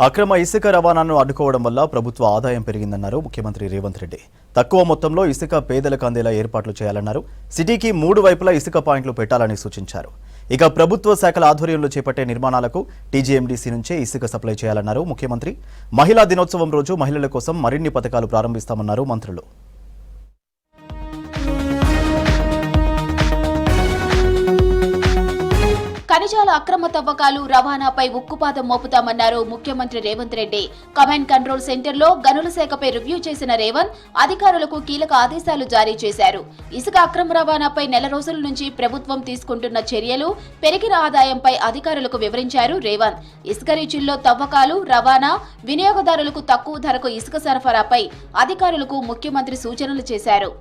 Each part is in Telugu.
అక్రమ ఇసుక రవాణాను అడ్డుకోవడం వల్ల ప్రభుత్వ ఆదాయం పెరిగిందన్నారు ముఖ్యమంత్రి రేవంత్ రెడ్డి. తక్కువ మొత్తంలో ఇసుక పేదలకు అందేలా ఏర్పాట్లు చేయాలన్నారు. సిటీకి 3 వైపులా ఇసుక పాయింట్లు పెట్టాలని సూచించారు. ఇక ప్రభుత్వ శాఖల ఆధ్వర్యంలో చేపట్టే నిర్మాణాలకు టీజీఎండీసీ నుంచే ఇసుక సప్లై చేయాలన్నారు ముఖ్యమంత్రి. మహిళా దినోత్సవం రోజు మహిళల కోసం మరిన్ని పథకాలు ప్రారంభిస్తామన్నారు మంత్రులు. ఖనిజాల అక్రమ తవ్వకాలు రవాణాపై ఉక్కుపాతం మోపుతామన్నారు ముఖ్యమంత్రి రేవంత్ రెడ్డి. కమాండ్ కంట్రోల్ సెంటర్లో గనుల శాఖపై రివ్యూ చేసిన రేవంత్ అధికారులకు కీలక ఆదేశాలు జారీ చేశారు. ఇసుక అక్రమ రవాణాపై నెల రోజుల నుంచి ప్రభుత్వం తీసుకుంటున్న చర్యలు, పెరిగిన ఆదాయంపై అధికారులకు వివరించారు రేవంత్. ఇసుక రీచుల్లో తవ్వకాలు, రవాణా, వినియోగదారులకు తక్కువ ధరకు ఇసుక సరఫరాపై అధికారులకు ముఖ్యమంత్రి సూచనలు చేశారు.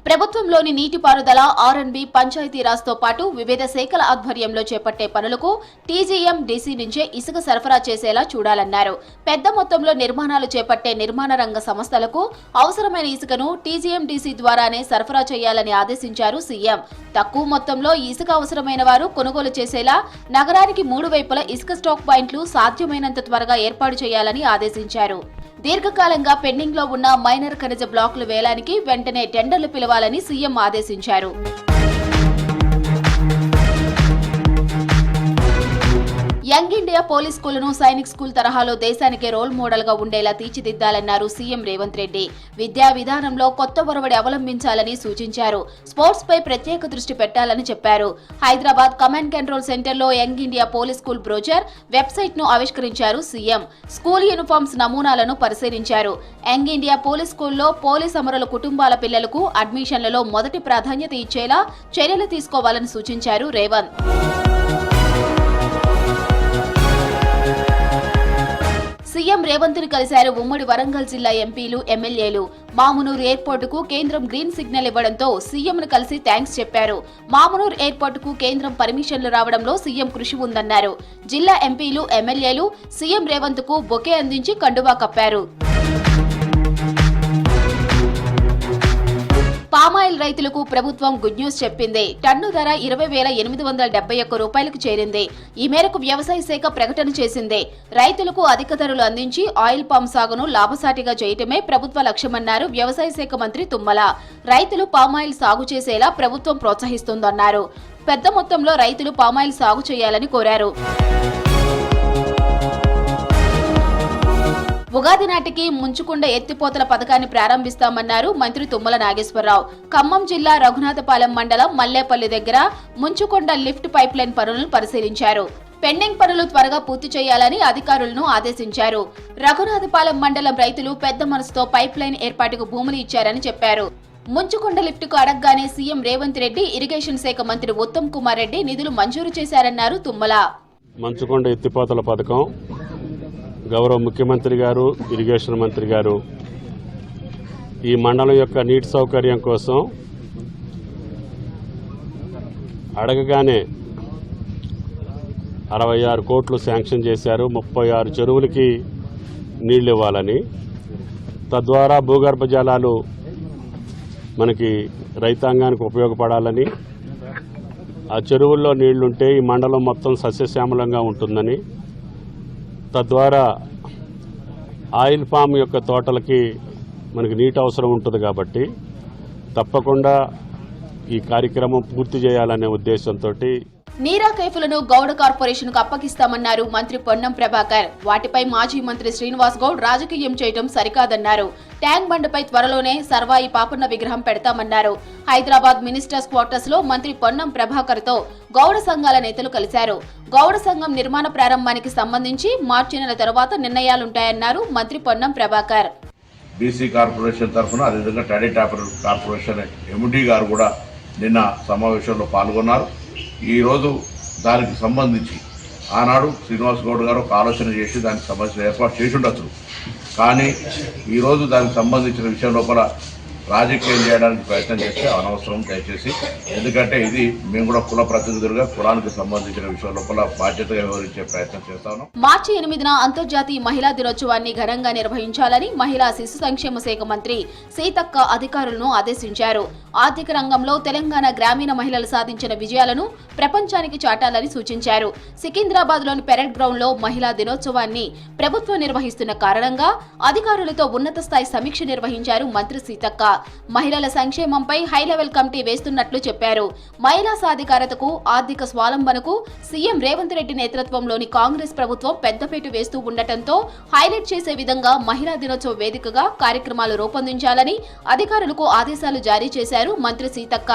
ప్రభుత్వంలోని నీటిపారుదల, ఆర్ఎండ్బి, పంచాయతీరాజ్తో పాటు వివిధ శాఖల ఆధ్వర్యంలో చేపట్టే పనులకు టీజీఎండీసీ నుంచే ఇసుక సరఫరా చేసేలా చూడాలన్నారు. పెద్ద మొత్తంలో నిర్మాణాలు చేపట్టే నిర్మాణ రంగ సంస్థలకు అవసరమైన ఇసుకను టీజీఎండీసీ ద్వారానే సరఫరా చేయాలని ఆదేశించారు సీఎం. తక్కువ మొత్తంలో ఇసుక అవసరమైన వారు కొనుగోలు చేసేలా నగరానికి 3 వైపుల ఇసుక స్టాక్ పాయింట్లు సాధ్యమైనంత త్వరగా ఏర్పాటు చేయాలని ఆదేశించారు. దీర్ఘకాలంగా పెండింగ్ లో ఉన్న మైనర్ ఖనిజ బ్లాకులు వేలానికి వెంటనే టెండర్లు పిలవాలని సీఎం ఆదేశించారు. యంగ్ ఇండియా పోలీస్ స్కూలును సైనిక్ స్కూల్ తరహాలో దేశానికే రోల్ మోడల్ గా ఉండేలా తీర్చిదిద్దాలన్నారు సీఎం రేవంత్ రెడ్డి. విద్యా విధానంలో కొత్త ఒరవడి అవలంబించాలని సూచించారు. స్పోర్ట్స్ పై ప్రత్యేక దృష్టి పెట్టాలని చెప్పారు. హైదరాబాద్ కమాండ్ కంట్రోల్ సెంటర్లో young India police school brochure, website ను ఆవిష్కరించారు సీఎం. స్కూల్ యూనిఫామ్స్ నమూనాలను పరిశీలించారు. యంగ్ ఇండియా పోలీస్ స్కూల్లో పోలీస్ అమరుల కుటుంబాల పిల్లలకు అడ్మిషన్లలో మొదటి ప్రాధాన్యత ఇచ్చేలా చర్యలు తీసుకోవాలని సూచించారు రేవంత్. సీఎం రేవంత్ ను కలిశారు ఉమ్మడి వరంగల్ జిల్లా ఎంపీలు, ఎమ్మెల్యేలు. మామునూరు ఎయిర్పోర్టుకు కేంద్రం గ్రీన్ సిగ్నల్ ఇవ్వడంతో సీఎం ను కలిసి థ్యాంక్స్ చెప్పారు. మామునూరు ఎయిర్పోర్టుకు కేంద్రం పర్మిషన్లు రావడంలో సీఎం కృషి ఉందన్నారు. జిల్లా ఎంపీలు, ఎమ్మెల్యేలు సీఎం రేవంత్ కు బొకే అందించి కండువా కప్పారు. పామాయిల్ రైతులకు ప్రభుత్వం గుడ్ న్యూస్ చెప్పింది. టన్ను ధర 20,871 రూపాయలకు చేరింది. ఈ మేరకు వ్యవసాయ శాఖ ప్రకటన చేసింది. రైతులకు అధిక ధరలు అందించి ఆయిల్ పామ్ సాగును లాభసాటిగా చేయటమే ప్రభుత్వ లక్ష్యమన్నారు వ్యవసాయ శాఖ మంత్రి తుమ్మల. రైతులు పామాయిల్ సాగు చేసేలా ప్రభుత్వం ప్రోత్సహిస్తోందన్నారు. పెద్ద మొత్తంలో రైతులు పామాయిల్ సాగు చేయాలని కోరారు. ఉగాది నాటికి ముంచుకొండ ఎత్తిపోతల పథకాన్ని ప్రారంభిస్తామన్నారు మంత్రి తుమ్మల నాగేశ్వరరావు. ఖమ్మం జిల్లా రఘునాథపాలెం మండలం మల్లేపల్లి దగ్గర ముంచుకొండ లిఫ్ట్ పైప్ లైన్ పనులను పరిశీలించారు. పెండింగ్ పనులు త్వరగా పూర్తి చేయాలని అధికారులను ఆదేశించారు. రఘునాథపాలెం మండలం రైతులు పెద్ద మనసుతో పైప్ లైన్ ఏర్పాటుకు భూములు ఇచ్చారని చెప్పారు. ముంచుకొండ లిఫ్టుకు అడగగానే సీఎం రేవంత్ రెడ్డి, ఇరిగేషన్ శాఖ మంత్రి ఉత్తమ్ కుమార్ రెడ్డి నిధులు మంజూరు చేశారన్నారు తుమ్మల. ముంచుకొండ ఎత్తిపోతల పథకం గౌరవ ముఖ్యమంత్రి గారు, ఇరిగేషన్ మంత్రి గారు ఈ మండలం యొక్క నీటి సౌకర్యం కోసం అడగగానే 66 కోట్లు శాంక్షన్ చేశారు. 36 చెరువులకి నీళ్లు ఇవ్వాలని, తద్వారా భూగర్భ జలాలు మనకి రైతాంగానికి ఉపయోగపడాలని, ఆ చెరువుల్లో నీళ్లుంటే ఈ మండలం మొత్తం సస్యశ్యామలంగా ఉంటుందని, తద్వారా ఆయిల్ పామ్ యొక్క తోటలకి మనకి నీటి అవసరం ఉంటుంది కాబట్టి తప్పకుండా ఈ కార్యక్రమం పూర్తి చేయాలనే ఉద్దేశంతో నీరా కైఫులను గౌడ కార్పొరేషన్ కు అప్పగిస్తామన్నారు మంత్రి పొన్నం ప్రభాకర్. వాటిపై మాజీ మంత్రి శ్రీనివాస్ గౌడ్ రాజకీయం చేయడం సరికాదన్నారు. ట్యాంక్ బండ్పై త్వరలోనే సర్వాయి పాపన్న విగ్రహం పెడతామన్నారు. హైదరాబాద్ మినిస్టర్స్ క్వార్టర్స్ లో మంత్రి పొన్నం ప్రభాకర్ తో గౌడ సంఘాల నేతలు కలిశారు. గౌడ సంఘం నిర్మాణ ప్రారంభానికి సంబంధించి మార్చి నెల తర్వాత నిర్ణయాలుంటాయన్నారు మంత్రి పొన్నం ప్రభాకర్. బీసీ కార్పొరేషన్ తరఫున, అదేవిధంగా టాడీ కార్పొరేషన్ ఎండీ గారు కూడా నిన్న సమావేశంలో పాల్గొన్నారు. ఈరోజు దానికి సంబంధించి ఆనాడు శ్రీనివాస్ గౌడ్ గారు ఒక ఆలోచన చేసి దానికి సంబంధించిన ఏర్పాటు చేసి ఉండొచ్చు. కానీ ఈరోజు దానికి సంబంధించిన విషయం లోపల రాజకీయం చేయడానికి ప్రయత్నం చేస్తే అనవసరం దయచేసి. ఎందుకంటే ఇది మేము కూడా కుల ప్రతినిధులుగా కులానికి సంబంధించిన విషయం లోపల బాధ్యతగా వ్యవహరించే ప్రయత్నం చేస్తాను. మార్చి 8న అంతర్జాతీయ మహిళా దినోత్సవాన్ని ఘనంగా నిర్వహించాలని మహిళా శిశు సంక్షేమ శాఖ మంత్రి సీతక్క అధికారులను ఆదేశించారు. ఆర్థిక రంగంలో తెలంగాణ గ్రామీణ మహిళలు సాధించిన విజయాలను ప్రపంచానికి చాటాలని సూచించారు. సికింద్రాబాద్లోని పెరేడ్ గ్రౌండ్లో మహిళా దినోత్సవాన్ని ప్రభుత్వం నిర్వహిస్తున్న కారణంగా అధికారులతో ఉన్నత స్థాయి సమీక్ష నిర్వహించారు మంత్రి సీతక్క. మహిళల సంక్షేమంపై హైలెవెల్ కమిటీ వేస్తున్నట్లు చెప్పారు. మహిళా సాధికారతకు, ఆర్థిక స్వావలంబనకు సీఎం రేవంత్ రెడ్డి నేతృత్వంలోని కాంగ్రెస్ ప్రభుత్వం పెద్దపీట వేస్తూ ఉండటంతో హైలైట్ చేసే విధంగా మహిళా దినోత్సవ వేదికగా కార్యక్రమాలు రూపొందించాలని అధికారులకు ఆదేశాలు జారీ చేశారు మంత్రి సీతక్క.